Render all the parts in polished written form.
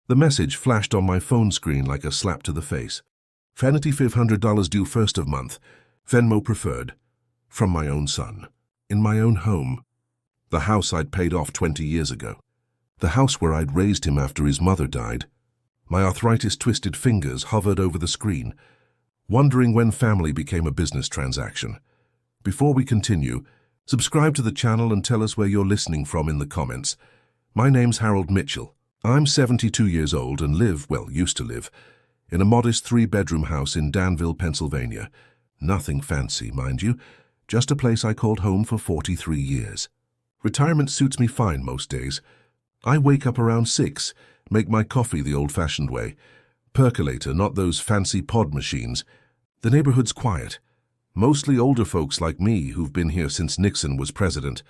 The message flashed on my phone screen like a slap to the face. Vanity $500 due first of month. Venmo preferred. From my own son. In my own home. The house I'd paid off 20 years ago. The house where I'd raised him after his mother died. My arthritis-twisted fingers hovered over the screen, wondering when family became a business transaction. Before we continue, subscribe to the channel and tell us where you're listening from in the comments. My name's Harold Mitchell. I'm 72 years old and used to live, in a modest 3-bedroom house in Danville, Pennsylvania. Nothing fancy, mind you, just a place I called home for 43 years. Retirement suits me fine most days. I wake up around 6, make my coffee the old-fashioned way. Percolator, not those fancy pod machines. The neighborhood's quiet. Mostly older folks like me who've been here since Nixon was president.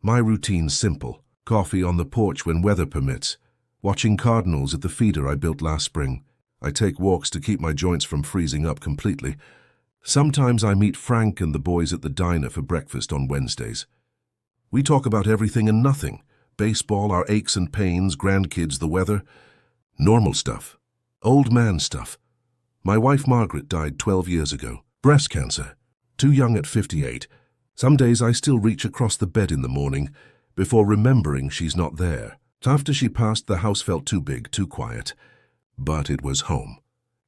My routine's simple. Coffee on the porch when weather permits. Watching cardinals at the feeder I built last spring. I take walks to keep my joints from freezing up completely. Sometimes I meet Frank and the boys at the diner for breakfast on Wednesdays. We talk about everything and nothing. Baseball, our aches and pains, grandkids, the weather. Normal stuff. Old man stuff. My wife Margaret died 12 years ago. Breast cancer. Too young at 58. Some days I still reach across the bed in the morning before remembering she's not there. After she passed, the house felt too big, too quiet. But it was home.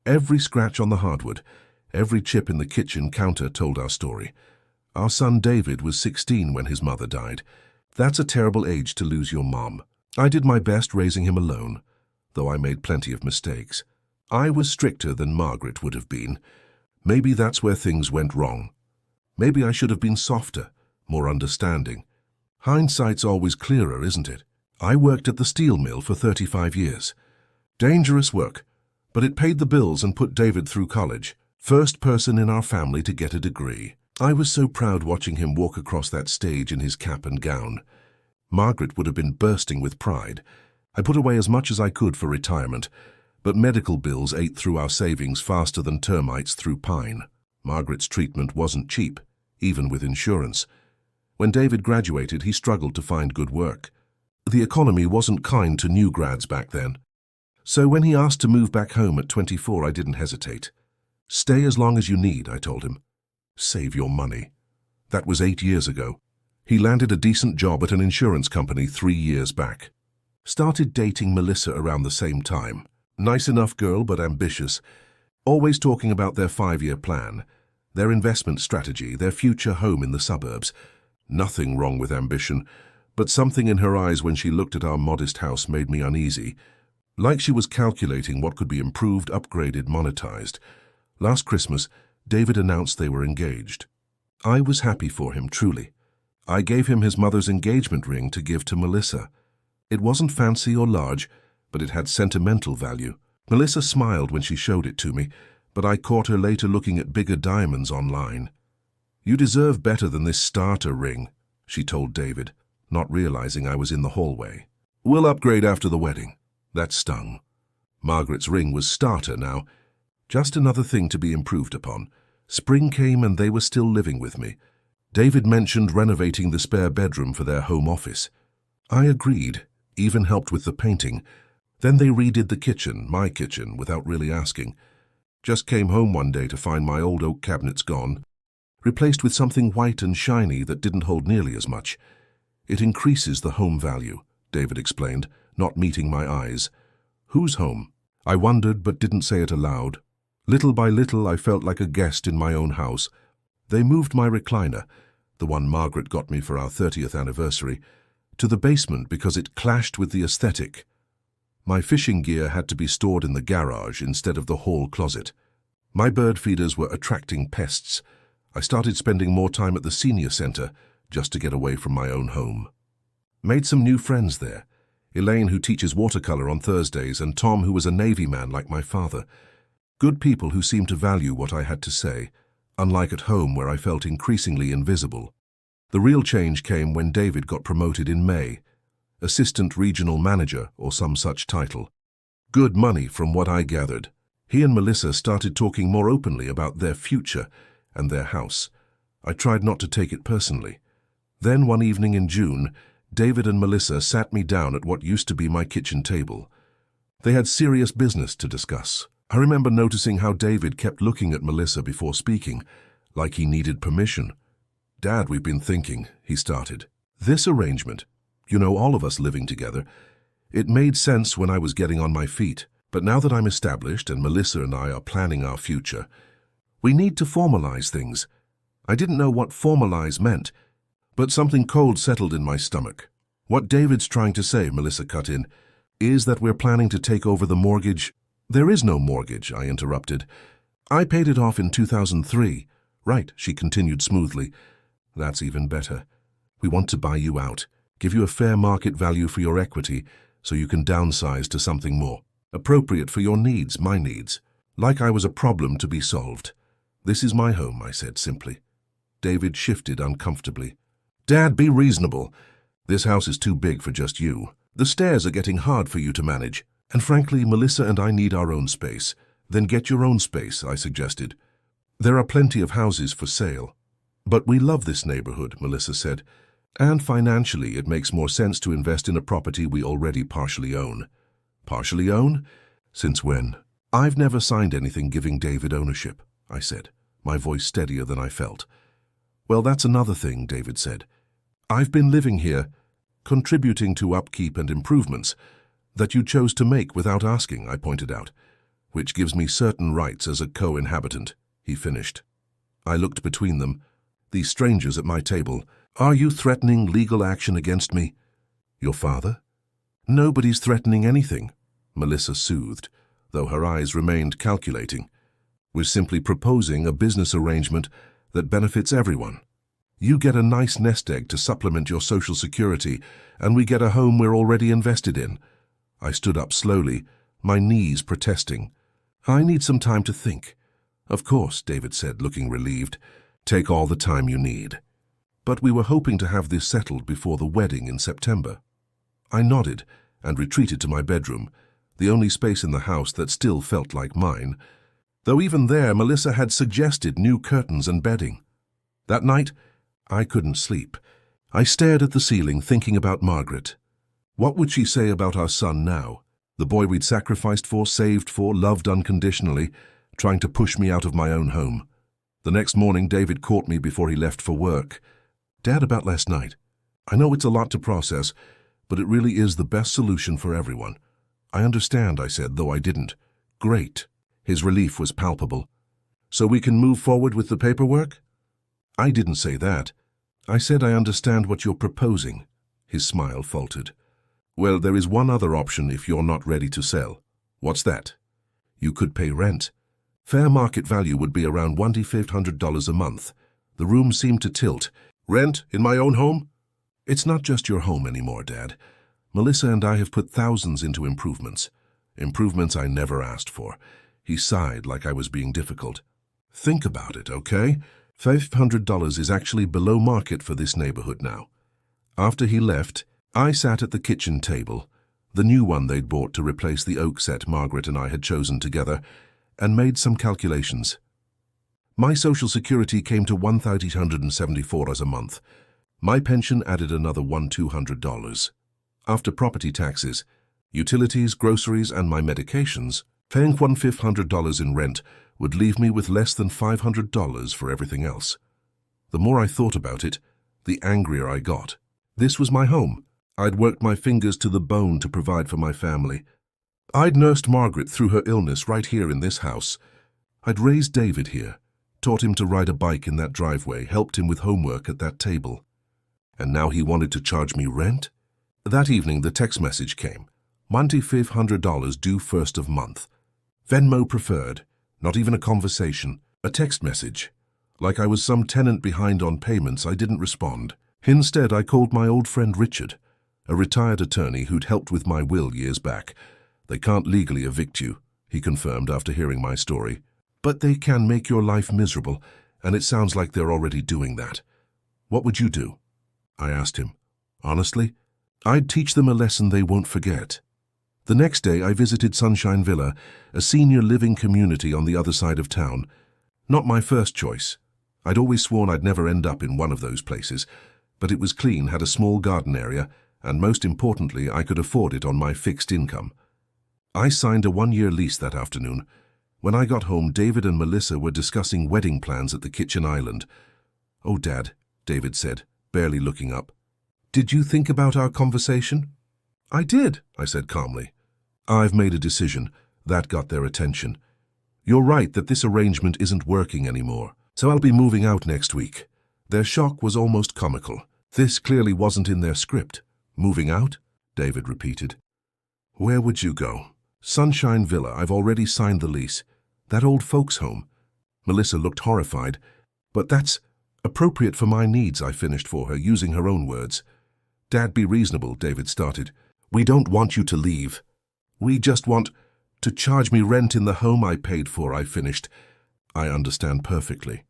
Every scratch on the hardwood, every chip in the kitchen counter told our story. Our son David was 16 when his mother died. That's a terrible age to lose your mom. I did my best raising him alone, though I made plenty of mistakes. I was stricter than Margaret would have been. Maybe that's where things went wrong. Maybe I should have been softer, more understanding. Hindsight's always clearer, isn't it? I worked at the steel mill for 35 years. Dangerous work, but it paid the bills and put David through college. First person in our family to get a degree. I was so proud watching him walk across that stage in his cap and gown. Margaret would have been bursting with pride. I put away as much as I could for retirement, but medical bills ate through our savings faster than termites through pine. Margaret's treatment wasn't cheap, even with insurance. When David graduated, he struggled to find good work. The economy wasn't kind to new grads back then. So when he asked to move back home at 24, I didn't hesitate. Stay as long as you need, I told him. Save your money. That was 8 years ago. He landed a decent job at an insurance company 3 years back. Started dating Melissa around the same time. Nice enough girl, but ambitious. Always talking about their 5-year plan, their investment strategy, their future home in the suburbs. Nothing wrong with ambition, but something in her eyes when she looked at our modest house made me uneasy. Like she was calculating what could be improved, upgraded, monetized. Last Christmas, David announced they were engaged. I was happy for him, truly. I gave him his mother's engagement ring to give to Melissa. It wasn't fancy or large, but it had sentimental value. Melissa smiled when she showed it to me, but I caught her later looking at bigger diamonds online. "You deserve better than this starter ring," she told David, not realizing I was in the hallway. "We'll upgrade after the wedding." That stung. Margaret's ring was starter now. Just another thing to be improved upon. Spring came and they were still living with me. David mentioned renovating the spare bedroom for their home office. I agreed, even helped with the painting. Then they redid the kitchen, my kitchen, without really asking. Just came home one day to find my old oak cabinets gone, replaced with something white and shiny that didn't hold nearly as much. "It increases the home value," David explained, not meeting my eyes. "Whose home?" I wondered but didn't say it aloud. Little by little I felt like a guest in my own house. They moved my recliner, the one Margaret got me for our 30th anniversary, to the basement because it clashed with the aesthetic. My fishing gear had to be stored in the garage instead of the hall closet. My bird feeders were attracting pests. I started spending more time at the senior center just to get away from my own home. Made some new friends there. Elaine, who teaches watercolor on Thursdays, and Tom, who was a Navy man like my father. Good people who seemed to value what I had to say, unlike at home where I felt increasingly invisible. The real change came when David got promoted in May, assistant regional manager or some such title. Good money from what I gathered. He and Melissa started talking more openly about their future and their house. I tried not to take it personally. Then one evening in June, David and Melissa sat me down at what used to be my kitchen table. They had serious business to discuss. I remember noticing how David kept looking at Melissa before speaking, like he needed permission. "Dad, we've been thinking," he started. "This arrangement, all of us living together, it made sense when I was getting on my feet. But now that I'm established and Melissa and I are planning our future, we need to formalize things." I didn't know what formalize meant, but something cold settled in my stomach. "What David's trying to say," Melissa cut in, "is that we're planning to take over the mortgage." "There is no mortgage," I interrupted. "I paid it off in 2003. "Right," she continued smoothly. "That's even better. We want to buy you out, give you a fair market value for your equity so you can downsize to something more appropriate for your needs, my needs. Like I was a problem to be solved." "This is my home," I said simply. David shifted uncomfortably. "Dad, be reasonable. This house is too big for just you. The stairs are getting hard for you to manage. And frankly, Melissa and I need our own space." "Then get your own space," I suggested. "There are plenty of houses for sale." "But we love this neighborhood," Melissa said. "And financially, it makes more sense to invest in a property we already partially own." "Partially own? Since when?" "I've never signed anything giving David ownership," I said, my voice steadier than I felt. "Well, that's another thing," David said. "I've been living here, contributing to upkeep and improvements that you chose to make without asking," I pointed out, "which gives me certain rights as a co-inhabitant," he finished. I looked between them, these strangers at my table. "Are you threatening legal action against me?" "Your father?" "Nobody's threatening anything," Melissa soothed, though her eyes remained calculating. "We're simply proposing a business arrangement that benefits everyone. You get a nice nest egg to supplement your Social Security, and we get a home we're already invested in." I stood up slowly, my knees protesting. "I need some time to think." "Of course," David said, looking relieved. "Take all the time you need." "But we were hoping to have this settled before the wedding in September." I nodded and retreated to my bedroom, the only space in the house that still felt like mine, though even there Melissa had suggested new curtains and bedding. That night, I couldn't sleep. I stared at the ceiling, thinking about Margaret. What would she say about our son now? The boy we'd sacrificed for, saved for, loved unconditionally, trying to push me out of my own home. The next morning, David caught me before he left for work. "Dad, about last night. I know it's a lot to process, but it really is the best solution for everyone." "I understand," I said, though I didn't. "Great." His relief was palpable. "So we can move forward with the paperwork?" "I didn't say that. I said I understand what you're proposing." His smile faltered. "Well, there is one other option if you're not ready to sell." "What's that?" "You could pay rent. Fair market value would be around $2,500 a month." The room seemed to tilt. "Rent in my own home?" "It's not just your home anymore, Dad. Melissa and I have put thousands into improvements. Improvements I never asked for." He sighed like I was being difficult. "Think about it, okay? $500 is actually below market for this neighborhood now." After he left, I sat at the kitchen table, the new one they'd bought to replace the oak set Margaret and I had chosen together, and made some calculations. My Social Security came to $1,874 a month. My pension added another $1,200. After property taxes, utilities, groceries, and my medications, paying $1,500 in rent would leave me with less than $500 for everything else. The more I thought about it, the angrier I got. This was my home. I'd worked my fingers to the bone to provide for my family. I'd nursed Margaret through her illness right here in this house. I'd raised David here, taught him to ride a bike in that driveway, helped him with homework at that table. And now he wanted to charge me rent? That evening, the text message came. $2,500 due first of month. Venmo preferred. Not even a conversation. A text message. Like I was some tenant behind on payments, I didn't respond. Instead, I called my old friend Richard, a retired attorney who'd helped with my will years back. "They can't legally evict you," he confirmed after hearing my story. "But they can make your life miserable, and it sounds like they're already doing that." "What would you do?" I asked him. Honestly, I'd teach them a lesson they won't forget. The next day, I visited Sunshine Villa, a senior living community on the other side of town. Not my first choice. I'd always sworn I'd never end up in one of those places, but it was clean, had a small garden area, and most importantly, I could afford it on my fixed income. I signed a 1-year lease that afternoon. When I got home, David and Melissa were discussing wedding plans at the kitchen island. "Oh, Dad," David said, barely looking up. "Did you think about our conversation?" "I did," I said calmly. "I've made a decision." That got their attention. "You're right that this arrangement isn't working anymore, so I'll be moving out next week." Their shock was almost comical. This clearly wasn't in their script. "Moving out?" David repeated. "Where would you go?" "Sunshine Villa. I've already signed the lease." "That old folks' home?" Melissa looked horrified. "But that's appropriate for my needs," I finished for her, using her own words. "Dad, be reasonable," David started. "We don't want you to leave. We just want to charge me rent in the home I paid for," I finished. "I understand perfectly."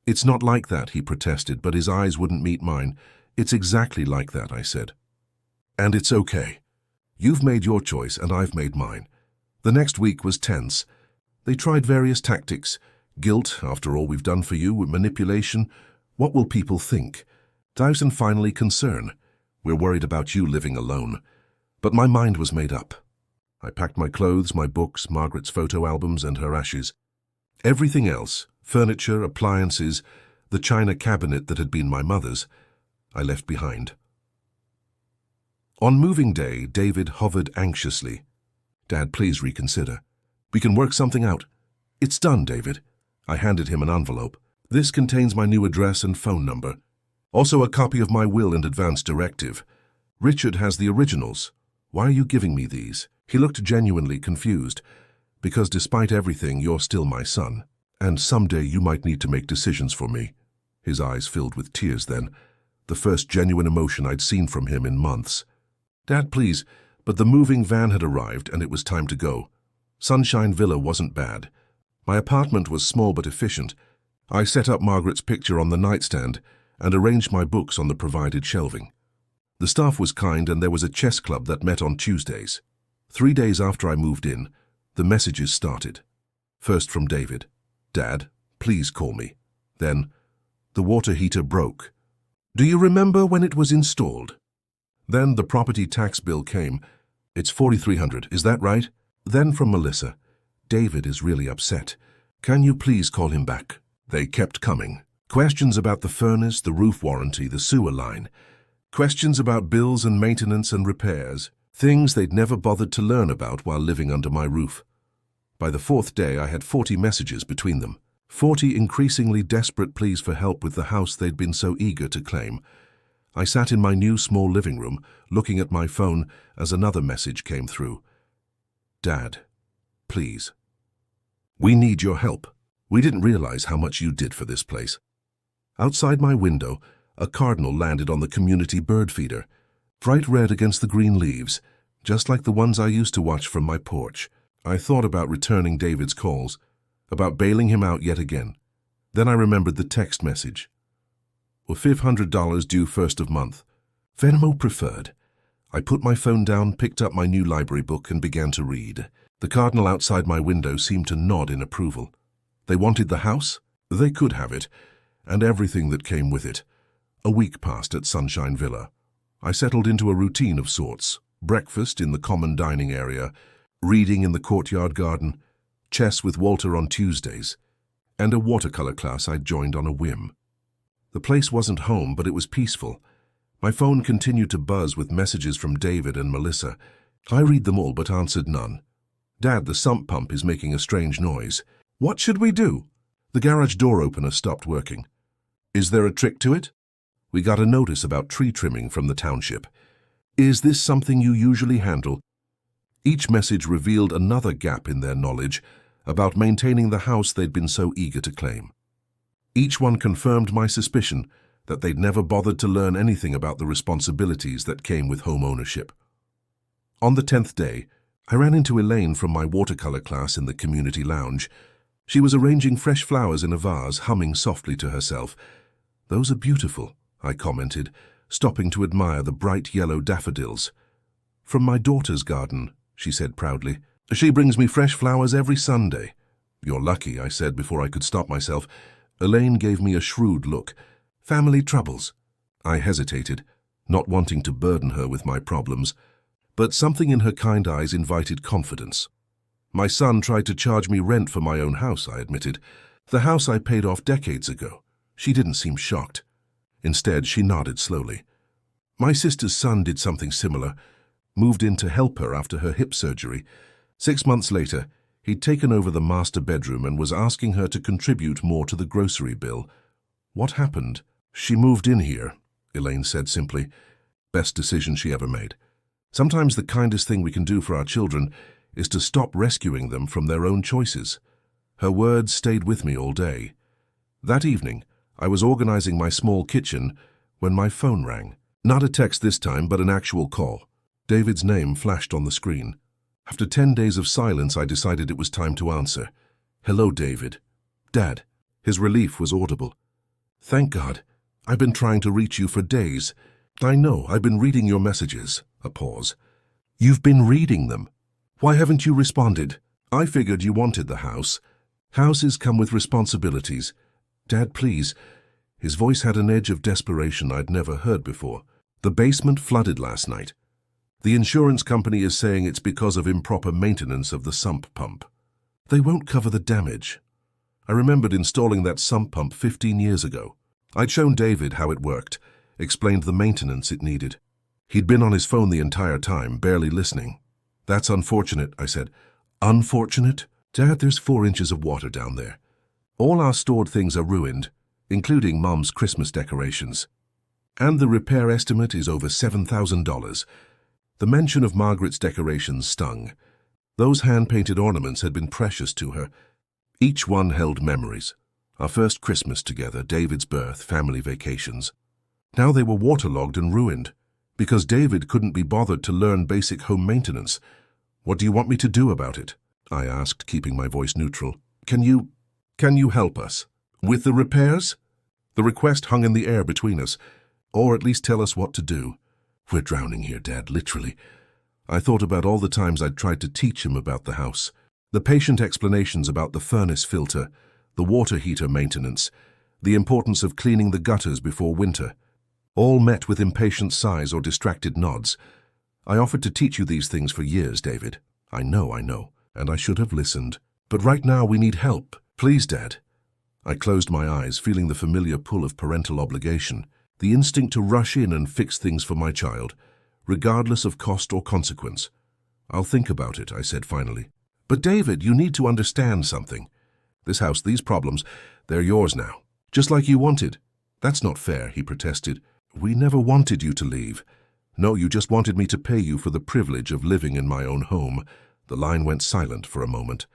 "It's not like that," he protested, but his eyes wouldn't meet mine. "It's exactly like that," I said. "And it's okay. You've made your choice and I've made mine." The next week was tense. They tried various tactics. Guilt, after all we've done for you, manipulation. What will people think? Doubt and finally concern. We're worried about you living alone. But my mind was made up. I packed my clothes, my books, Margaret's photo albums and her ashes. Everything else, furniture, appliances, the china cabinet that had been my mother's, I left behind. On moving day, David hovered anxiously. "Dad, please reconsider. We can work something out." "It's done, David." I handed him an envelope. "This contains my new address and phone number. Also a copy of my will and advance directive. Richard has the originals. Why are you giving me these?" He looked genuinely confused. "Because despite everything, you're still my son. And someday you might need to make decisions for me." His eyes filled with tears then, the first genuine emotion I'd seen from him in months. "Dad, please." But the moving van had arrived and it was time to go. Sunshine Villa wasn't bad. My apartment was small but efficient. I set up Margaret's picture on the nightstand and arranged my books on the provided shelving. The staff was kind and there was a chess club that met on Tuesdays. 3 days after I moved in, the messages started. First from David. "Dad, please call me." Then, "The water heater broke. Do you remember when it was installed?" Then the property tax bill came. "It's $4,300, is that right?" Then from Melissa. "David is really upset. Can you please call him back?" They kept coming. Questions about the furnace, the roof warranty, the sewer line. Questions about bills and maintenance and repairs. Things they'd never bothered to learn about while living under my roof. By the 4th day, I had 40 messages between them. 40 increasingly desperate pleas for help with the house they'd been so eager to claim. I sat in my new small living room, looking at my phone as another message came through. "Dad, please. We need your help. We didn't realize how much you did for this place." Outside my window, a cardinal landed on the community bird feeder, bright red against the green leaves, just like the ones I used to watch from my porch. I thought about returning David's calls, about bailing him out yet again. Then I remembered the text message. "Well, $500 due 1st of month. Venmo preferred." I put my phone down, picked up my new library book and began to read. The cardinal outside my window seemed to nod in approval. They wanted the house? They could have it, and everything that came with it. A week passed at Sunshine Villa. I settled into a routine of sorts. Breakfast in the common dining area, reading in the courtyard garden, chess with Walter on Tuesdays, and a watercolor class I'd joined on a whim. The place wasn't home, but it was peaceful. My phone continued to buzz with messages from David and Melissa. I read them all but answered none. "Dad, the sump pump is making a strange noise." "What should we do?" "The garage door opener stopped working." "Is there a trick to it?" "We got a notice about tree trimming from the township." "Is this something you usually handle?" Each message revealed another gap in their knowledge about maintaining the house they'd been so eager to claim. Each one confirmed my suspicion that they'd never bothered to learn anything about the responsibilities that came with home ownership. On the 10th day, I ran into Elaine from my watercolor class in the community lounge. She was arranging fresh flowers in a vase, humming softly to herself. "Those are beautiful," I commented, stopping to admire the bright yellow daffodils. "From my daughter's garden," she said proudly. "She brings me fresh flowers every Sunday." "You're lucky," I said before I could stop myself. Elaine gave me a shrewd look. "Family troubles?" I hesitated, not wanting to burden her with my problems, but something in her kind eyes invited confidence. My son tried to charge me rent for my own house, I admitted. The house I paid off decades ago. She didn't seem shocked. Instead, she nodded slowly. My sister's son did something similar, moved in to help her after her hip surgery. 6 months later, he'd taken over the master bedroom and was asking her to contribute more to the grocery bill. What happened? She moved in here, Elaine said simply. Best decision she ever made. Sometimes the kindest thing we can do for our children is to stop rescuing them from their own choices. Her words stayed with me all day. That evening, I was organizing my small kitchen when my phone rang. Not a text this time, but an actual call. David's name flashed on the screen. After 10 days of silence, I decided it was time to answer. Hello, David. Dad. His relief was audible. Thank God. I've been trying to reach you for days. I know, I've been reading your messages. A pause. You've been reading them? Why haven't you responded? I figured you wanted the house. Houses come with responsibilities. Dad, please. His voice had an edge of desperation I'd never heard before. The basement flooded last night. The insurance company is saying it's because of improper maintenance of the sump pump. They won't cover the damage. I remembered installing that sump pump 15 years ago. I'd shown David how it worked, explained the maintenance it needed. He'd been on his phone the entire time, barely listening. That's unfortunate, I said. Unfortunate? Dad, there's 4 inches of water down there. All our stored things are ruined, including Mom's Christmas decorations. And the repair estimate is over $7,000. The mention of Margaret's decorations stung. Those hand-painted ornaments had been precious to her. Each one held memories. Our first Christmas together, David's birth, family vacations. Now they were waterlogged and ruined, because David couldn't be bothered to learn basic home maintenance. What do you want me to do about it? I asked, keeping my voice neutral. Can you help us? With the repairs? The request hung in the air between us. Or at least tell us what to do. We're drowning here, Dad, literally. I thought about all the times I'd tried to teach him about the house. The patient explanations about the furnace filter, the water heater maintenance, the importance of cleaning the gutters before winter. All met with impatient sighs or distracted nods. I offered to teach you these things for years, David. I know, and I should have listened. But right now we need help. Please, Dad. I closed my eyes, feeling the familiar pull of parental obligation, the instinct to rush in and fix things for my child, regardless of cost or consequence. I'll think about it, I said finally. But David, you need to understand something. This house, these problems, they're yours now. Just like you wanted. That's not fair, he protested. We never wanted you to leave. No, you just wanted me to pay you for the privilege of living in my own home. The line went silent for a moment.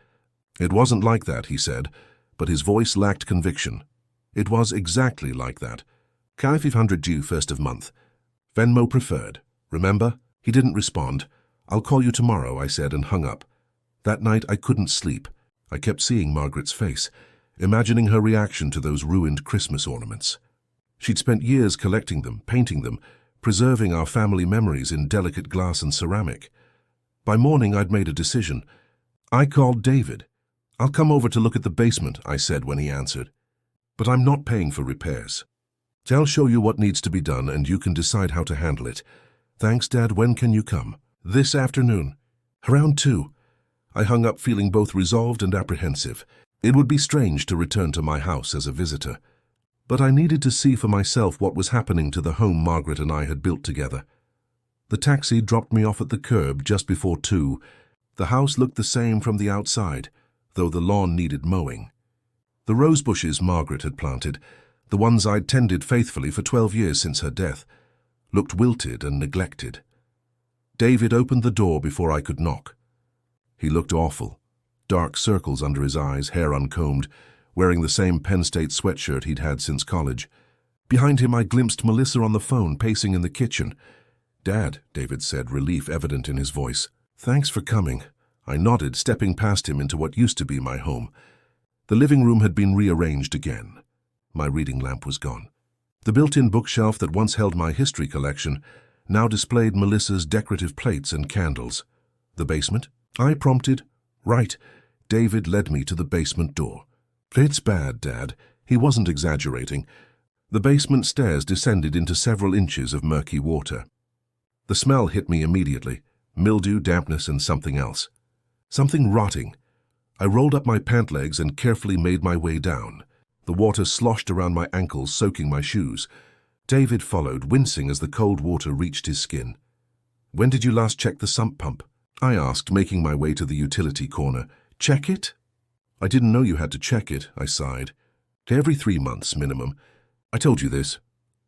It wasn't like that, he said, but his voice lacked conviction. It was exactly like that. K500 due first of month. Venmo preferred. Remember? He didn't respond. I'll call you tomorrow, I said and hung up. That night I couldn't sleep. I kept seeing Margaret's face, imagining her reaction to those ruined Christmas ornaments. She'd spent years collecting them, painting them, preserving our family memories in delicate glass and ceramic. By morning I'd made a decision. I called David. I'll come over to look at the basement, I said when he answered. But I'm not paying for repairs. I'll show you what needs to be done and you can decide how to handle it. Thanks, Dad. When can you come? This afternoon. Around 2. I hung up feeling both resolved and apprehensive. It would be strange to return to my house as a visitor. But I needed to see for myself what was happening to the home Margaret and I had built together. The taxi dropped me off at the curb just before 2. The house looked the same from the outside, though the lawn needed mowing. The rose bushes Margaret had planted, the ones I'd tended faithfully for 12 years since her death, looked wilted and neglected. David opened the door before I could knock. He looked awful, dark circles under his eyes, hair uncombed, wearing the same Penn State sweatshirt he'd had since college. Behind him I glimpsed Melissa on the phone, pacing in the kitchen. Dad, David said, relief evident in his voice. Thanks for coming. I nodded, stepping past him into what used to be my home. The living room had been rearranged again. My reading lamp was gone. The built-in bookshelf that once held my history collection now displayed Melissa's decorative plates and candles. The basement? I prompted. Right. David led me to the basement door. It's bad, Dad. He wasn't exaggerating. The basement stairs descended into several inches of murky water. The smell hit me immediately. Mildew, dampness, and something else. Something rotting. I rolled up my pant legs and carefully made my way down. The water sloshed around my ankles, soaking my shoes. David followed, wincing as the cold water reached his skin. "When did you last check the sump pump?" I asked, making my way to the utility corner. "Check it?" "I didn't know you had to check it," I sighed. "Every 3 months, minimum. I told you this.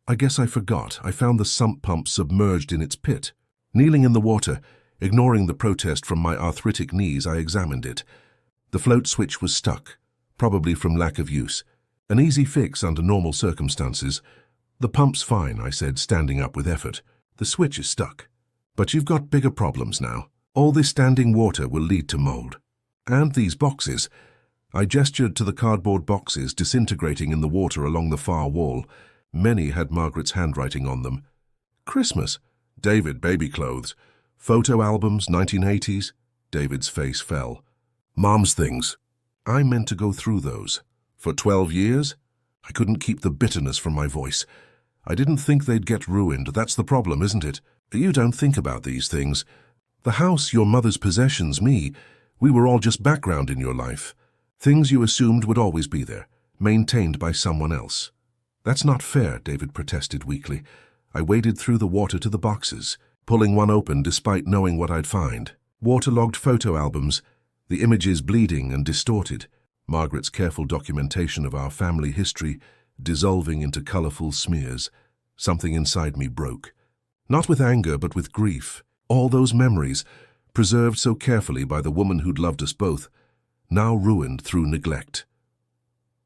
I guess I forgot. I found the sump pump submerged in its pit. Kneeling in the water, ignoring the protest from my arthritic knees, I examined it. The float switch was stuck, probably from lack of use. An easy fix under normal circumstances. "The pump's fine," I said, standing up with effort. "The switch is stuck. But you've got bigger problems now. All this standing water will lead to mold. And these boxes." I gestured to the cardboard boxes disintegrating in the water along the far wall. Many had Margaret's handwriting on them. "Christmas." "David, baby clothes." "Photo albums, 1980s. David's face fell. "Mom's things." I meant to go through those. For 12 years? I couldn't keep the bitterness from my voice. I didn't think they'd get ruined. That's the problem, isn't it? You don't think about these things. The house, your mother's possessions, me, we were all just background in your life. Things you assumed would always be there, maintained by someone else. "That's not fair," David protested weakly. I waded through the water to the boxes, pulling one open despite knowing what I'd find. Waterlogged photo albums, the images bleeding and distorted. Margaret's careful documentation of our family history dissolving into colorful smears. Something inside me broke. Not with anger, but with grief. All those memories, preserved so carefully by the woman who'd loved us both, now ruined through neglect.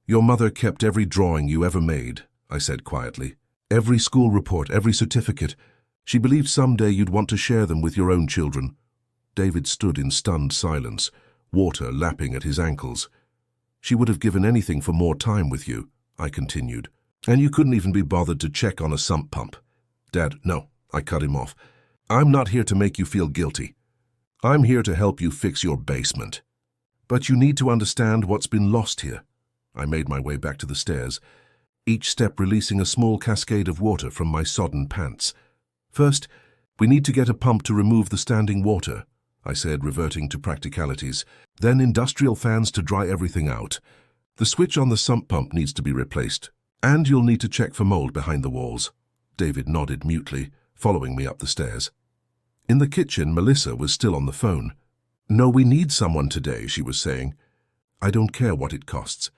"Your mother kept every drawing you ever made," I said quietly. "Every school report, every certificate. She believed someday you'd want to share them with your own children." David stood in stunned silence, water lapping at his ankles. "She would have given anything for more time with you," I continued. "And you couldn't even be bothered to check on a sump pump." "Dad, no," I cut him off. "I'm not here to make you feel guilty. I'm here to help you fix your basement. But you need to understand what's been lost here." I made my way back to the stairs, each step releasing a small cascade of water from my sodden pants. "First, we need to get a pump to remove the standing water," I said, reverting to practicalities. "Then industrial fans to dry everything out. The switch on the sump pump needs to be replaced. And you'll need to check for mold behind the walls." David nodded mutely, following me up the stairs. In the kitchen, Melissa was still on the phone. "No, we need someone today," she was saying. "I don't care what it costs.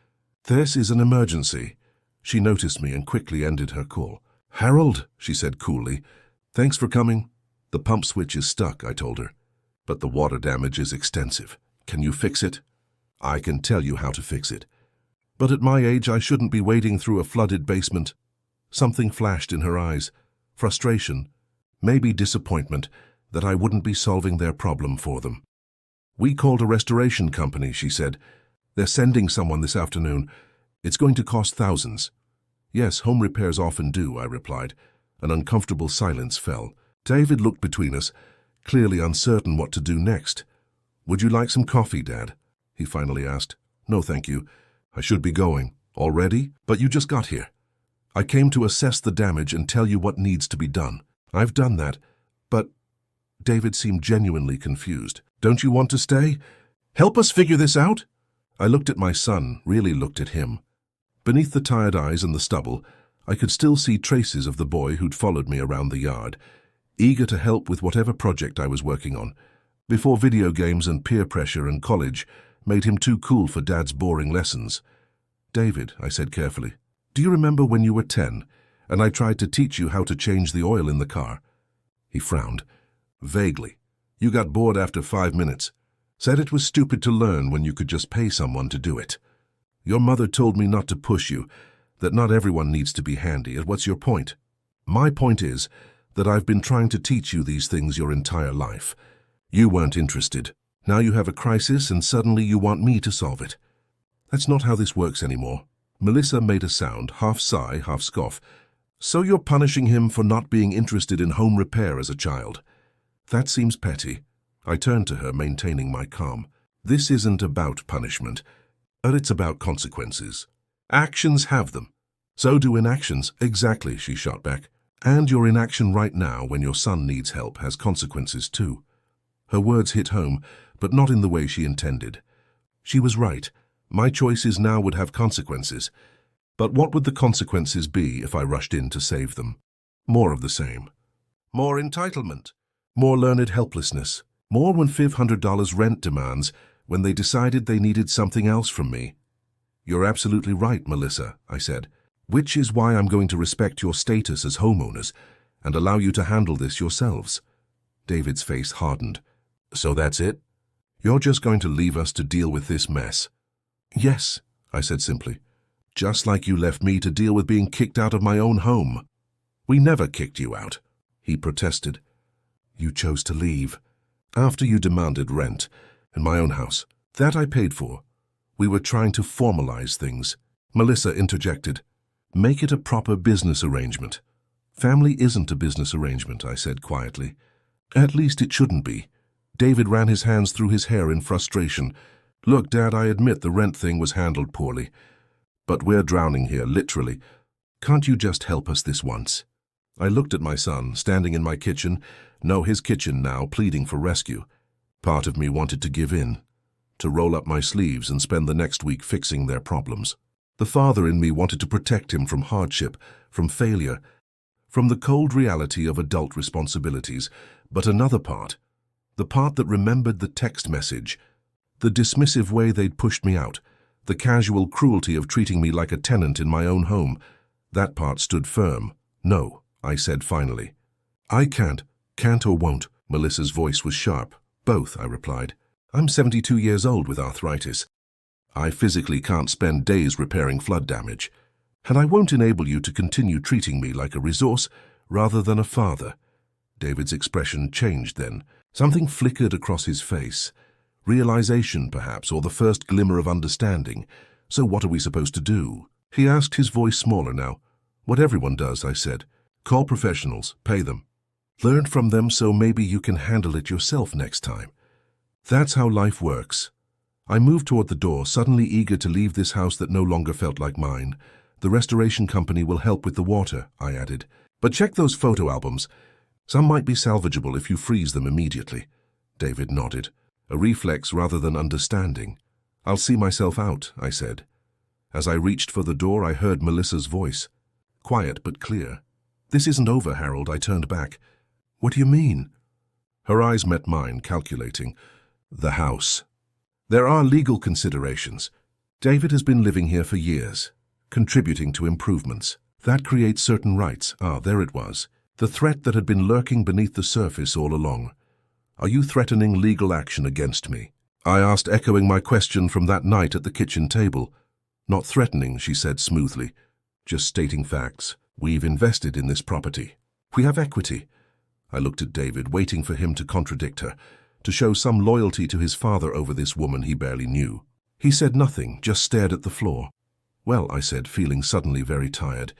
This is an emergency." She noticed me and quickly ended her call. "Harold," she said coolly, "thanks for coming." "The pump switch is stuck," I told her. "But the water damage is extensive. Can you fix it?" "I can tell you how to fix it. But at my age, I shouldn't be wading through a flooded basement." Something flashed in her eyes. Frustration, maybe disappointment, that I wouldn't be solving their problem for them. "We called a restoration company," she said. "They're sending someone this afternoon. It's going to cost thousands." "Yes, home repairs often do," I replied. An uncomfortable silence fell. David looked between us, clearly uncertain what to do next. "Would you like some coffee, Dad?" he finally asked. "No, thank you. I should be going." "Already? But you just got here." "I came to assess the damage and tell you what needs to be done." "I've done that, but—" David seemed genuinely confused. "Don't you want to stay? Help us figure this out?" I looked at my son, really looked at him. Beneath the tired eyes and the stubble, I could still see traces of the boy who'd followed me around the yard, eager to help with whatever project I was working on, before video games and peer pressure and college made him too cool for Dad's boring lessons. "David," I said carefully, "do you remember when you were 10 and I tried to teach you how to change the oil in the car?" He frowned. "Vaguely. You got bored after 5 minutes. Said it was stupid to learn when you could just pay someone to do it. Your mother told me not to push you, that not everyone needs to be handy. And what's your point?" "My point is that I've been trying to teach you these things your entire life. You weren't interested. Now you have a crisis and suddenly you want me to solve it. That's not how this works anymore." Melissa made a sound, half sigh, half scoff. "So you're punishing him for not being interested in home repair as a child? That seems petty." I turned to her, maintaining my calm. "This isn't about punishment, but it's about consequences. Actions have them. So do inactions." "Exactly," she shot back. "And your inaction right now when your son needs help has consequences too." Her words hit home, but not in the way she intended. She was right. My choices now would have consequences. But what would the consequences be if I rushed in to save them? More of the same. More entitlement. More learned helplessness. More when $500 rent demands when they decided they needed something else from me. You're absolutely right, Melissa, I said, which is why I'm going to respect your status as homeowners and allow you to handle this yourselves. David's face hardened. So that's it? You're just going to leave us to deal with this mess? Yes, I said simply. Just like you left me to deal with being kicked out of my own home. We never kicked you out, he protested. You chose to leave. After you demanded rent in my own house. That I paid for. We were trying to formalize things. Melissa interjected. Make it a proper business arrangement. Family isn't a business arrangement, I said quietly. At least it shouldn't be. David ran his hands through his hair in frustration. Look, Dad, I admit the rent thing was handled poorly. But we're drowning here, literally. Can't you just help us this once? I looked at my son, standing in my kitchen, his kitchen now, pleading for rescue. Part of me wanted to give in, to roll up my sleeves and spend the next week fixing their problems. The father in me wanted to protect him from hardship, from failure, from the cold reality of adult responsibilities. But another part, the part that remembered the text message, the dismissive way they'd pushed me out, the casual cruelty of treating me like a tenant in my own home, that part stood firm. No, I said finally. I can't or won't. Melissa's voice was sharp. Both, I replied. I'm 72 years old with arthritis. I physically can't spend days repairing flood damage. And I won't enable you to continue treating me like a resource rather than a father. David's expression changed then. Something flickered across his face. Realization, perhaps, or the first glimmer of understanding. So what are we supposed to do? He asked, his voice smaller now. What everyone does, I said. Call professionals, pay them. Learn from them so maybe you can handle it yourself next time. That's how life works. I moved toward the door, suddenly eager to leave this house that no longer felt like mine. The restoration company will help with the water, I added. But check those photo albums. Some might be salvageable if you freeze them immediately. David nodded, a reflex rather than understanding. I'll see myself out, I said. As I reached for the door, I heard Melissa's voice. Quiet but clear. This isn't over, Harold, I turned back. What do you mean? Her eyes met mine, calculating. The house. There are legal considerations. David has been living here for years, contributing to improvements. That creates certain rights. There it was. The threat that had been lurking beneath the surface all along. Are you threatening legal action against me? I asked, echoing my question from that night at the kitchen table. Not threatening, she said smoothly. Just stating facts. We've invested in this property. We have equity. I looked at David, waiting for him to contradict her, to show some loyalty to his father over this woman he barely knew. He said nothing, just stared at the floor. Well, I said, feeling suddenly very tired,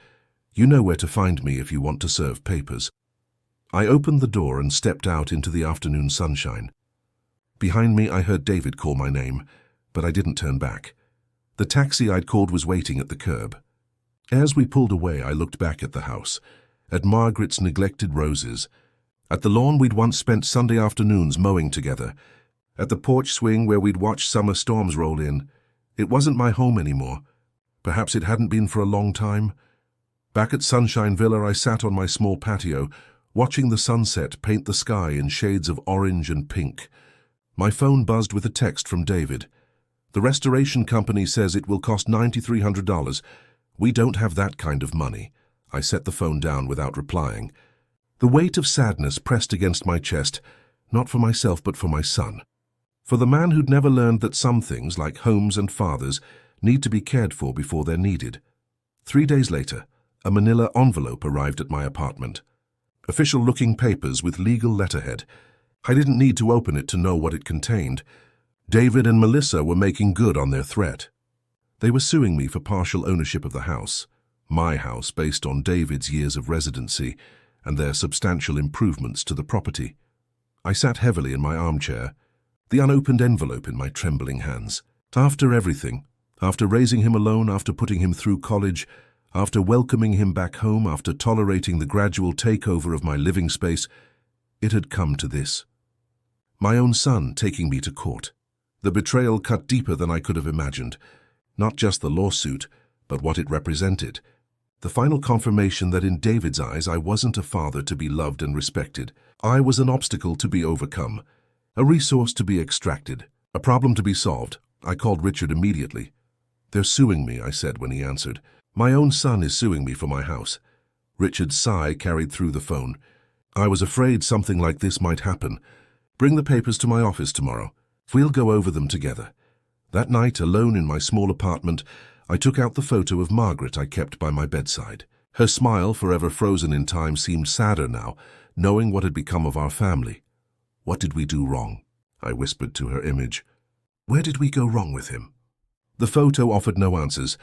you know where to find me if you want to serve papers. I opened the door and stepped out into the afternoon sunshine. Behind me, I heard David call my name, but I didn't turn back. The taxi I'd called was waiting at the curb. As we pulled away, I looked back at the house, at Margaret's neglected roses, at the lawn we'd once spent Sunday afternoons mowing together, at the porch swing where we'd watched summer storms roll in. It wasn't my home anymore. Perhaps it hadn't been for a long time. Back at Sunshine Villa, I sat on my small patio, watching the sunset paint the sky in shades of orange and pink. My phone buzzed with a text from David. The restoration company says it will cost $9,300. We don't have that kind of money. I set the phone down without replying. The weight of sadness pressed against my chest, not for myself but for my son. For the man who'd never learned that some things, like homes and fathers, need to be cared for before they're needed. 3 days later, a manila envelope arrived at my apartment. Official-looking papers with legal letterhead. I didn't need to open it to know what it contained. David and Melissa were making good on their threat. They were suing me for partial ownership of the house, my house based on David's years of residency and their substantial improvements to the property. I sat heavily in my armchair, the unopened envelope in my trembling hands. After everything, after raising him alone, after putting him through college, after welcoming him back home, after tolerating the gradual takeover of my living space, it had come to this. My own son taking me to court. The betrayal cut deeper than I could have imagined. Not just the lawsuit, but what it represented. The final confirmation that in David's eyes I wasn't a father to be loved and respected. I was an obstacle to be overcome, a resource to be extracted, a problem to be solved. I called Richard immediately. "They're suing me," I said when he answered. "My own son is suing me for my house." Richard's sigh carried through the phone. "I was afraid something like this might happen. Bring the papers to my office tomorrow. We'll go over them together." That night, alone in my small apartment, I took out the photo of Margaret I kept by my bedside. Her smile, forever frozen in time, seemed sadder now, knowing what had become of our family. "What did we do wrong?" I whispered to her image. "Where did we go wrong with him?" The photo offered no answers,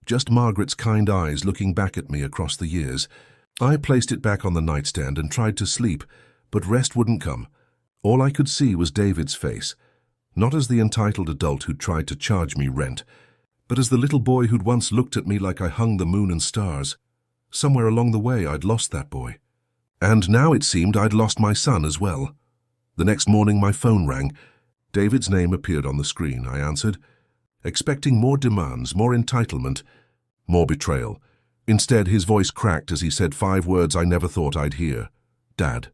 just Margaret's kind eyes looking back at me across the years. I placed it back on the nightstand and tried to sleep, but rest wouldn't come. All I could see was David's face, not as the entitled adult who'd tried to charge me rent, but as the little boy who'd once looked at me like I hung the moon and stars. Somewhere along the way I'd lost that boy. And now it seemed I'd lost my son as well. The next morning my phone rang. David's name appeared on the screen. I answered, expecting more demands, more entitlement, more betrayal. Instead, his voice cracked as he said 5 words I never thought I'd hear. "Dad,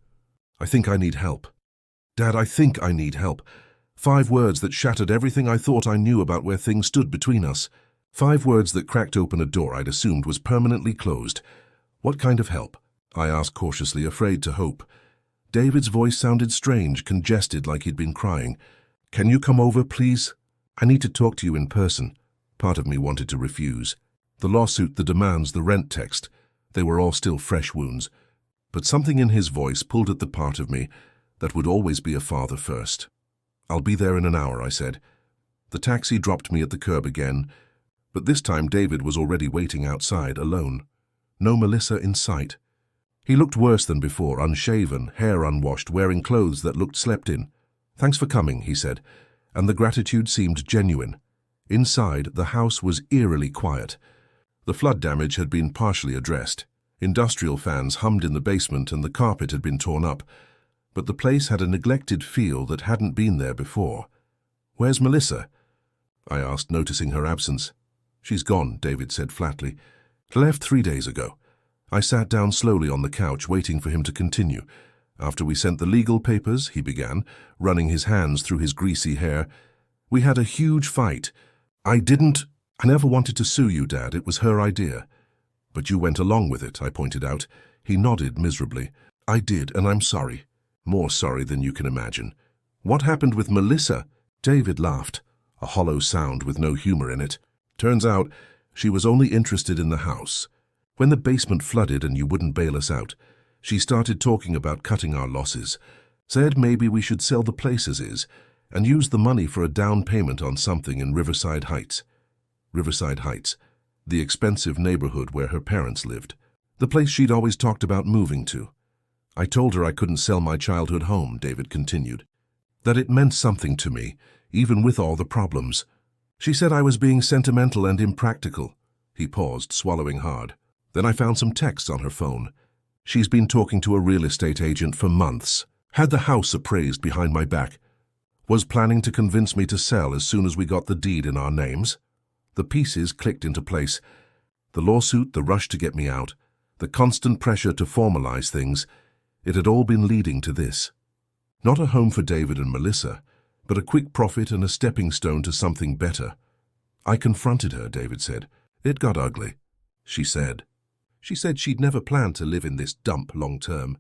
I think I need help. Dad, I think I need help." 5 words that shattered everything I thought I knew about where things stood between us. 5 words that cracked open a door I'd assumed was permanently closed. "What kind of help?" I asked cautiously, afraid to hope. David's voice sounded strange, congested like he'd been crying. "Can you come over, please? I need to talk to you in person." Part of me wanted to refuse. The lawsuit, the demands, the rent text, they were all still fresh wounds. But something in his voice pulled at the part of me that would always be a father first. "I'll be there in an hour," I said. The taxi dropped me at the curb again, but this time David was already waiting outside, alone. No Melissa in sight. He looked worse than before, unshaven, hair unwashed, wearing clothes that looked slept in. "Thanks for coming," he said, and the gratitude seemed genuine. Inside, the house was eerily quiet. The flood damage had been partially addressed. Industrial fans hummed in the basement and the carpet had been torn up, but the place had a neglected feel that hadn't been there before. "Where's Melissa?" I asked, noticing her absence. "She's gone," David said flatly. "Left 3 days ago." I sat down slowly on the couch, waiting for him to continue. "After we sent the legal papers," he began, running his hands through his greasy hair, "we had a huge fight. I never wanted to sue you, Dad. It was her idea." "But you went along with it," I pointed out. He nodded miserably. "I did, and I'm sorry. More sorry than you can imagine." "What happened with Melissa?" David laughed, a hollow sound with no humor in it. "Turns out she was only interested in the house. When the basement flooded and you wouldn't bail us out, she started talking about cutting our losses. Said maybe we should sell the place as is and use the money for a down payment on something in Riverside Heights." Riverside Heights, the expensive neighborhood where her parents lived. The place she'd always talked about moving to. "I told her I couldn't sell my childhood home," David continued. "That it meant something to me, even with all the problems. She said I was being sentimental and impractical." He paused, swallowing hard. "Then I found some texts on her phone. She's been talking to a real estate agent for months. Had the house appraised behind my back. Was planning to convince me to sell as soon as we got the deed in our names." The pieces clicked into place. The lawsuit, the rush to get me out, the constant pressure to formalize things, it had all been leading to this. Not a home for David and Melissa, but a quick profit and a stepping stone to something better. "I confronted her," David said. "It got ugly." She said she'd never planned to live in this dump long term.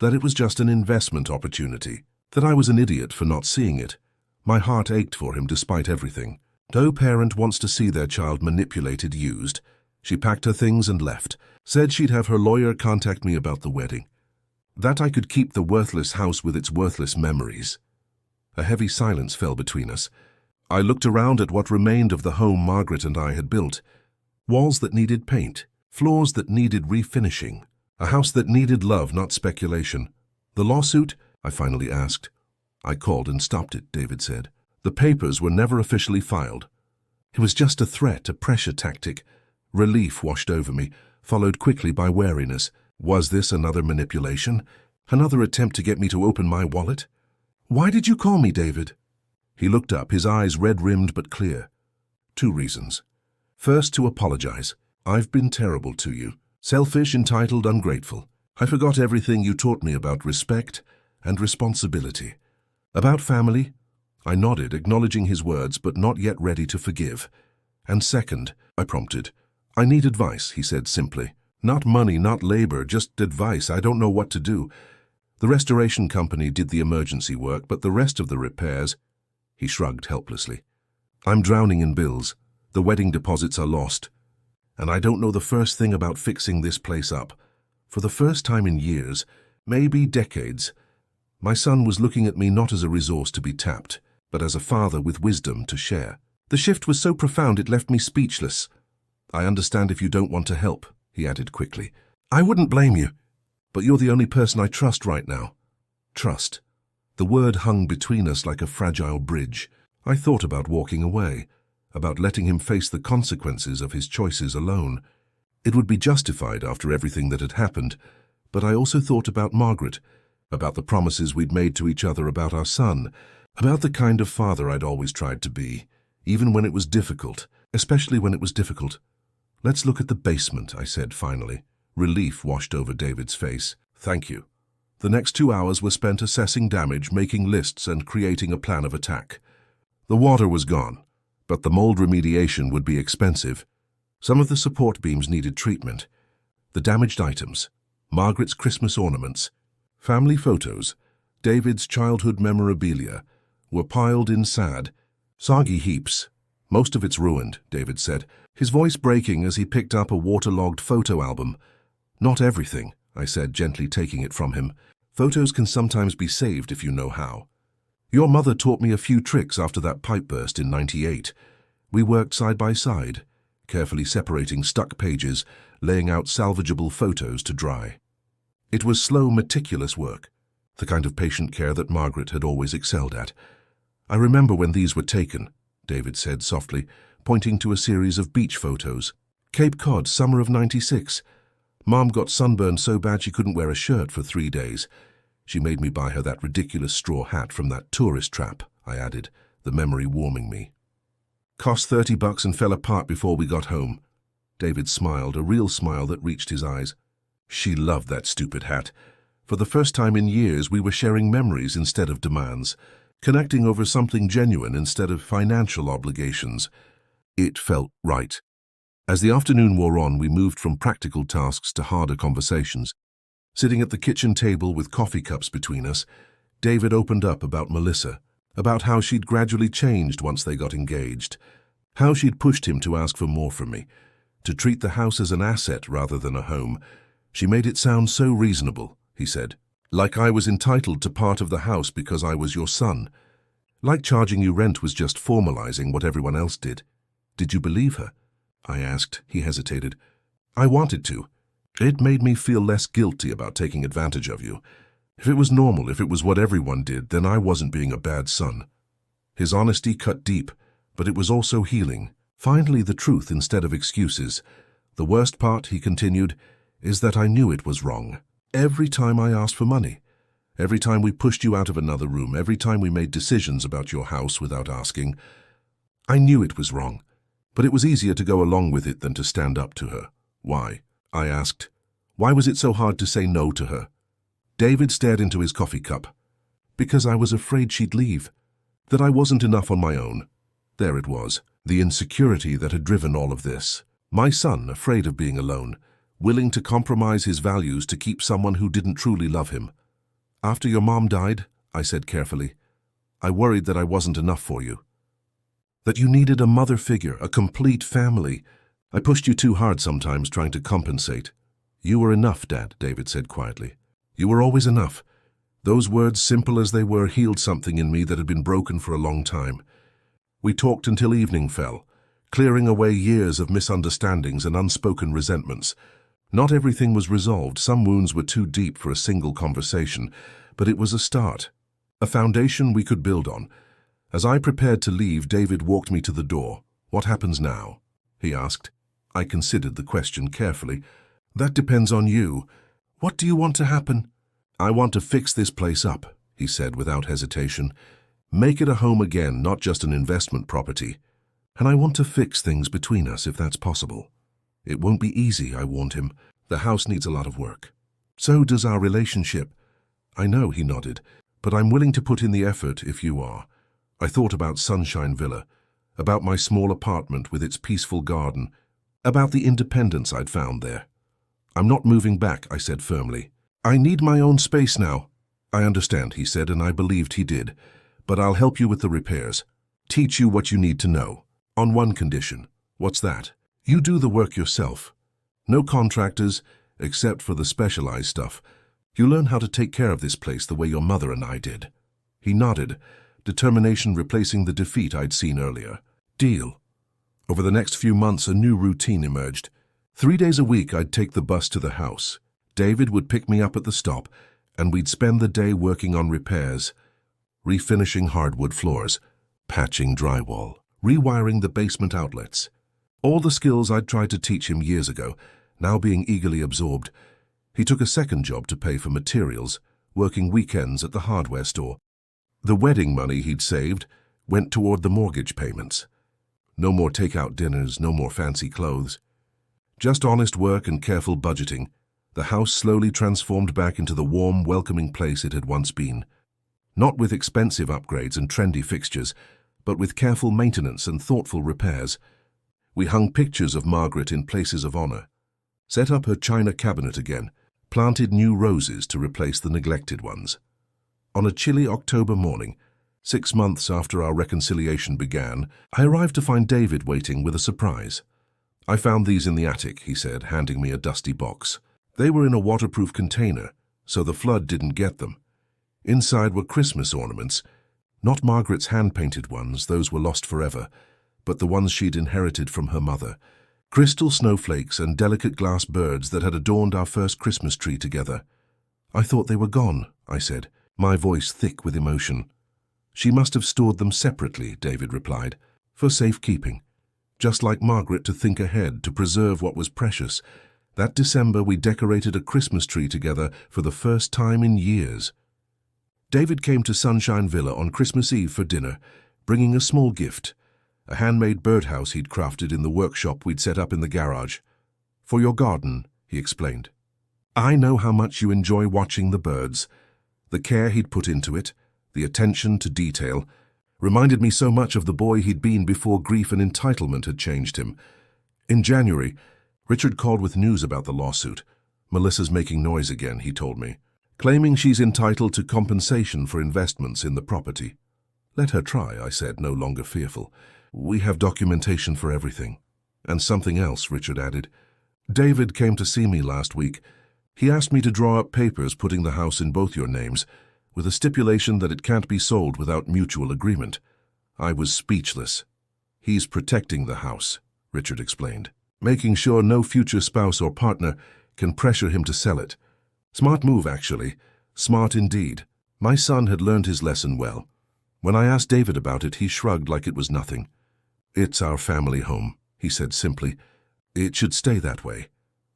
That it was just an investment opportunity. That I was an idiot for not seeing it. My heart ached for him despite everything. No parent wants to see their child manipulated, used. She packed her things and left. Said she'd have her lawyer contact me about the wedding. That I could keep the worthless house with its worthless memories. A heavy silence fell between us. I looked around at what remained of the home Margaret and I had built. Walls that needed paint, floors that needed refinishing, a house that needed love, not speculation. "The lawsuit?" I finally asked. "I called and stopped it," David said. "The papers were never officially filed. It was just a threat, a pressure tactic." Relief washed over me, followed quickly by wariness. 'Was this another manipulation? Another attempt to get me to open my wallet?" "Why did you call me, David?" He looked up, his eyes red-rimmed but clear. 2 reasons. First, to apologize. I've been terrible to you. Selfish, entitled, ungrateful. I forgot everything you taught me about respect and responsibility. About family? I nodded, acknowledging his words, but not yet ready to forgive. And second, I prompted. I need advice, he said simply. Not money, not labor, just advice. I don't know what to do. The restoration company did the emergency work, but the rest of the repairs... He shrugged helplessly. I'm drowning in bills. The wedding deposits are lost. And I don't know the first thing about fixing this place up. For the first time in years, maybe decades, my son was looking at me not as a resource to be tapped, but as a father with wisdom to share. The shift was so profound it left me speechless. I understand if you don't want to help, he added quickly. I wouldn't blame you, but you're the only person I trust right now. Trust. The word hung between us like a fragile bridge. I thought about walking away, about letting him face the consequences of his choices alone. It would be justified after everything that had happened, but I also thought about Margaret, about the promises we'd made to each other about our son, about the kind of father I'd always tried to be, even when it was difficult, especially when it was difficult. Let's look at the basement, I said finally. Relief washed over David's face. Thank you. The next 2 hours were spent assessing damage, making lists, and creating a plan of attack. The water was gone, but the mold remediation would be expensive. Some of the support beams needed treatment. The damaged items, Margaret's Christmas ornaments, family photos, David's childhood memorabilia, were piled in sad, soggy heaps. Most of it's ruined, David said, his voice breaking as he picked up a waterlogged photo album. Not everything, I said, gently taking it from him. Photos can sometimes be saved if you know how. Your mother taught me a few tricks after that pipe burst in '98. We worked side by side, carefully separating stuck pages, laying out salvageable photos to dry. It was slow, meticulous work, the kind of patient care that Margaret had always excelled at. I remember when these were taken, David said softly, pointing to a series of beach photos. Cape Cod, summer of '96. Mom got sunburned so bad she couldn't wear a shirt for 3 days. She made me buy her that ridiculous straw hat from that tourist trap, I added, the memory warming me. Cost $30 and fell apart before we got home. David smiled, a real smile that reached his eyes. She loved that stupid hat. For the first time in years, we were sharing memories instead of demands, connecting over something genuine instead of financial obligations. It felt right. As the afternoon wore on, we moved from practical tasks to harder conversations. Sitting at the kitchen table with coffee cups between us, David opened up about Melissa, about how she'd gradually changed once they got engaged, how she'd pushed him to ask for more from me, to treat the house as an asset rather than a home. She made it sound so reasonable, he said, like I was entitled to part of the house because I was your son. Like charging you rent was just formalizing what everyone else did. Did you believe her? I asked. He hesitated. I wanted to. It made me feel less guilty about taking advantage of you. If it was normal, if it was what everyone did, then I wasn't being a bad son. His honesty cut deep, but it was also healing. Finally, the truth instead of excuses. The worst part, he continued, is that I knew it was wrong. Every time I asked for money, every time we pushed you out of another room, every time we made decisions about your house without asking, I knew it was wrong. But it was easier to go along with it than to stand up to her. Why? I asked. Why was it so hard to say no to her? David stared into his coffee cup. Because I was afraid she'd leave. That I wasn't enough on my own. There it was, the insecurity that had driven all of this. My son, afraid of being alone, willing to compromise his values to keep someone who didn't truly love him. After your mom died, I said carefully, I worried that I wasn't enough for you. That you needed a mother figure, a complete family. I pushed you too hard sometimes trying to compensate. You were enough, Dad, David said quietly. You were always enough. Those words, simple as they were, healed something in me that had been broken for a long time. We talked until evening fell, clearing away years of misunderstandings and unspoken resentments. Not everything was resolved. Some wounds were too deep for a single conversation, but it was a start, a foundation we could build on. As I prepared to leave, David walked me to the door. What happens now? He asked. I considered the question carefully. That depends on you. What do you want to happen? I want to fix this place up, he said without hesitation. Make it a home again, not just an investment property. And I want to fix things between us if that's possible. It won't be easy, I warned him. The house needs a lot of work. So does our relationship. I know, he nodded, but I'm willing to put in the effort if you are. I thought about Sunshine Villa, about my small apartment with its peaceful garden, about the independence I'd found there. I'm not moving back, I said firmly. I need my own space now. I understand, he said, and I believed he did. But I'll help you with the repairs. Teach you what you need to know. On one condition. What's that? You do the work yourself. No contractors, except for the specialized stuff. You learn how to take care of this place the way your mother and I did. He nodded, determination replacing the defeat I'd seen earlier. Deal. Over the next few months, a new routine emerged. 3 days a week, I'd take the bus to the house. David would pick me up at the stop, and we'd spend the day working on repairs, refinishing hardwood floors, patching drywall, rewiring the basement outlets. All the skills I'd tried to teach him years ago, now being eagerly absorbed. He took a second job to pay for materials, working weekends at the hardware store. The wedding money he'd saved went toward the mortgage payments. No more take-out dinners, no more fancy clothes. Just honest work and careful budgeting. The house slowly transformed back into the warm, welcoming place it had once been. Not with expensive upgrades and trendy fixtures, but with careful maintenance and thoughtful repairs. We hung pictures of Margaret in places of honor, set up her china cabinet again, planted new roses to replace the neglected ones. On a chilly October morning, 6 months after our reconciliation began, I arrived to find David waiting with a surprise. I found these in the attic, he said, handing me a dusty box. They were in a waterproof container, so the flood didn't get them. Inside were Christmas ornaments, not Margaret's hand-painted ones, those were lost forever, but the ones she'd inherited from her mother. Crystal snowflakes and delicate glass birds that had adorned our first Christmas tree together. I thought they were gone, I said, my voice thick with emotion. She must have stored them separately, David replied, for safekeeping. Just like Margaret, to think ahead, to preserve what was precious. That December we decorated a Christmas tree together for the first time in years. David came to Sunshine Villa on Christmas Eve for dinner, bringing a small gift, a handmade birdhouse he'd crafted in the workshop we'd set up in the garage. For your garden, he explained. I know how much you enjoy watching the birds. The care he'd put into it, the attention to detail, reminded me so much of the boy he'd been before grief and entitlement had changed him. In January, Richard called with news about the lawsuit. Melissa's making noise again, he told me, claiming she's entitled to compensation for investments in the property. Let her try, I said, no longer fearful. We have documentation for everything. And something else, Richard added. David came to see me last week. He asked me to draw up papers putting the house in both your names, with a stipulation that it can't be sold without mutual agreement. I was speechless. He's protecting the house, Richard explained, making sure no future spouse or partner can pressure him to sell it. Smart move, actually. Smart indeed. My son had learned his lesson well. When I asked David about it, he shrugged like it was nothing. It's our family home, he said simply. It should stay that way.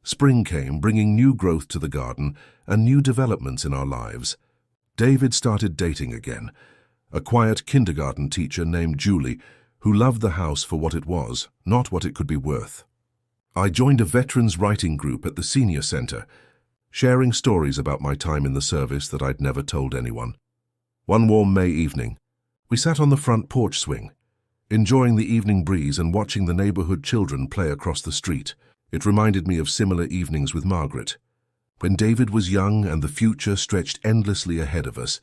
Spring came, bringing new growth to the garden and new developments in our lives. David started dating again, a quiet kindergarten teacher named Julie, who loved the house for what it was, not what it could be worth. I joined a veterans writing group at the senior center, sharing stories about my time in the service that I'd never told anyone. One warm May evening, we sat on the front porch swing, enjoying the evening breeze and watching the neighborhood children play across the street. It reminded me of similar evenings with Margaret, when David was young and the future stretched endlessly ahead of us.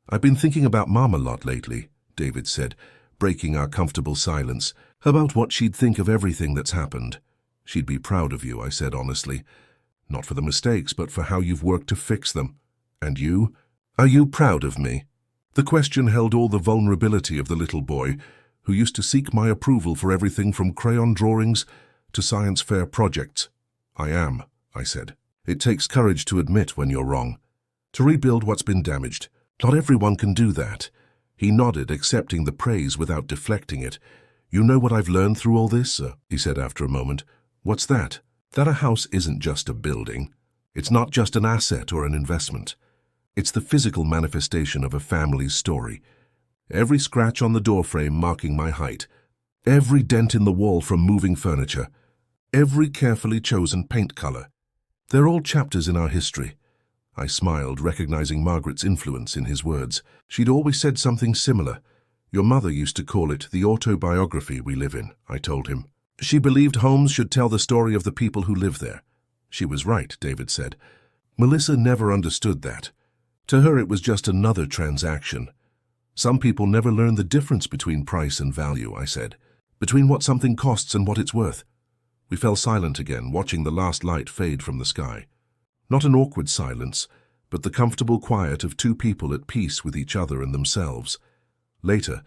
I've been thinking about Mom a lot lately, David said, breaking our comfortable silence, about what she'd think of everything that's happened. She'd be proud of you, I said honestly. Not for the mistakes, but for how you've worked to fix them. And you? Are you proud of me? The question held all the vulnerability of the little boy who used to seek my approval for everything from crayon drawings to science fair projects. I am, I said. It takes courage to admit when you're wrong, to rebuild what's been damaged. Not everyone can do that. He nodded, accepting the praise without deflecting it. You know what I've learned through all this, he said after a moment. What's that? That a house isn't just a building. It's not just an asset or an investment. It's the physical manifestation of a family's story. every scratch on the doorframe marking my height, every dent in the wall from moving furniture, every carefully chosen paint color. They're all chapters in our history. I smiled, recognizing Margaret's influence in his words. She'd always said something similar. Your mother used to call it the autobiography we live in, I told him. She believed homes should tell the story of the people who live there. She was right, David said. Melissa never understood that. To her it was just another transaction. Some people never learn the difference between price and value, I said, between what something costs and what it's worth. We fell silent again, watching the last light fade from the sky. Not an awkward silence, but the comfortable quiet of two people at peace with each other and themselves. Later,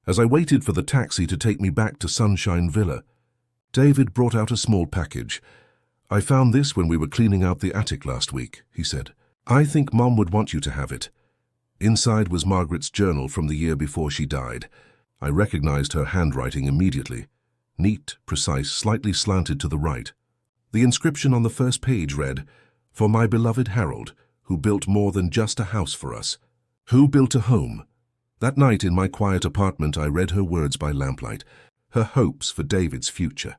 as I waited for the taxi to take me back to Sunshine Villa, David brought out a small package. I found this when we were cleaning out the attic last week, he said. I think Mom would want you to have it. Inside was Margaret's journal from the year before she died. I recognized her handwriting immediately. Neat, precise, slightly slanted to the right. The inscription on the first page read, "For my beloved Harold, who built more than just a house for us. Who built a home?" That night in my quiet apartment I read her words by lamplight, her hopes for David's future,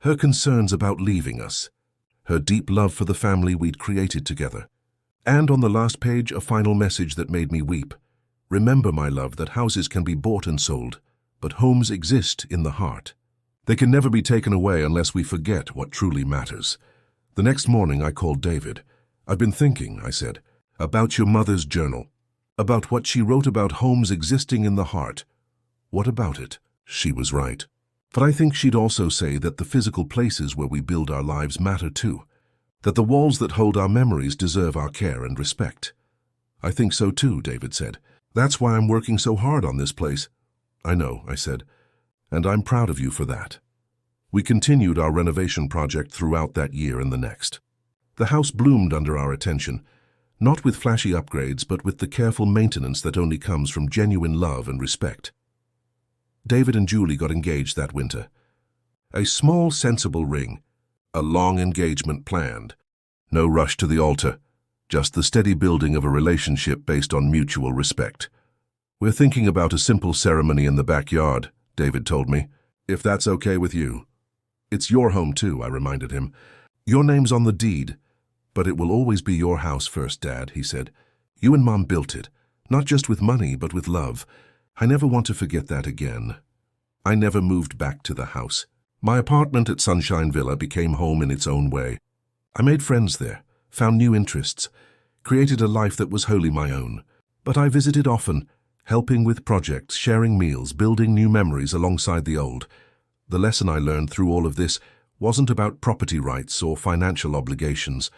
her concerns about leaving us, her deep love for the family we'd created together. And on the last page, a final message that made me weep. Remember, my love, that houses can be bought and sold, but homes exist in the heart. They can never be taken away unless we forget what truly matters. The next morning I called David. I've been thinking, I said, about your mother's journal, about what she wrote about homes existing in the heart. What about it? She was right. But I think she'd also say that the physical places where we build our lives matter too, that the walls that hold our memories deserve our care and respect. I think so too, David said. That's why I'm working so hard on this place. I know, I said, and I'm proud of you for that. We continued our renovation project throughout that year and the next. The house bloomed under our attention, not with flashy upgrades, but with the careful maintenance that only comes from genuine love and respect. David and Julie got engaged that winter. A small, sensible ring, a long engagement planned. No rush to the altar, just the steady building of a relationship based on mutual respect. We're thinking about a simple ceremony in the backyard, David told me, if that's okay with you. It's your home too, I reminded him. Your name's on the deed, but it will always be your house first, Dad, he said. You and Mom built it, not just with money, but with love. I never want to forget that again. I never moved back to the house. My apartment at Sunshine Villa became home in its own way. I made friends there, found new interests, created a life that was wholly my own. But I visited often, helping with projects, sharing meals, building new memories alongside the old. The lesson I learned through all of this wasn't about property rights or financial obligations.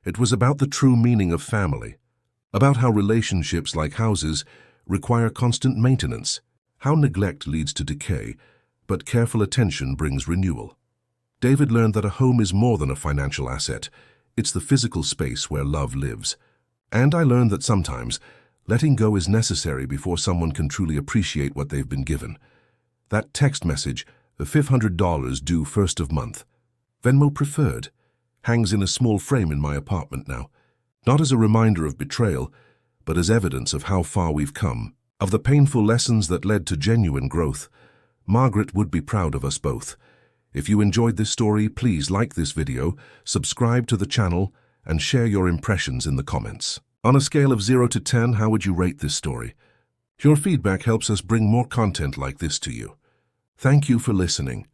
It was about the true meaning of family, about how relationships like houses require constant maintenance, how neglect leads to decay, but careful attention brings renewal. David learned that a home is more than a financial asset. It's the physical space where love lives. And I learned that sometimes letting go is necessary before someone can truly appreciate what they've been given. That text message, the $500 due first of month, Venmo preferred, hangs in a small frame in my apartment now, not as a reminder of betrayal, but as evidence of how far we've come, of the painful lessons that led to genuine growth. Margaret would be proud of us both. If you enjoyed this story, please like this video, subscribe to the channel, and share your impressions in the comments. On a scale of 0 to 10, how would you rate this story? Your feedback helps us bring more content like this to you. Thank you for listening.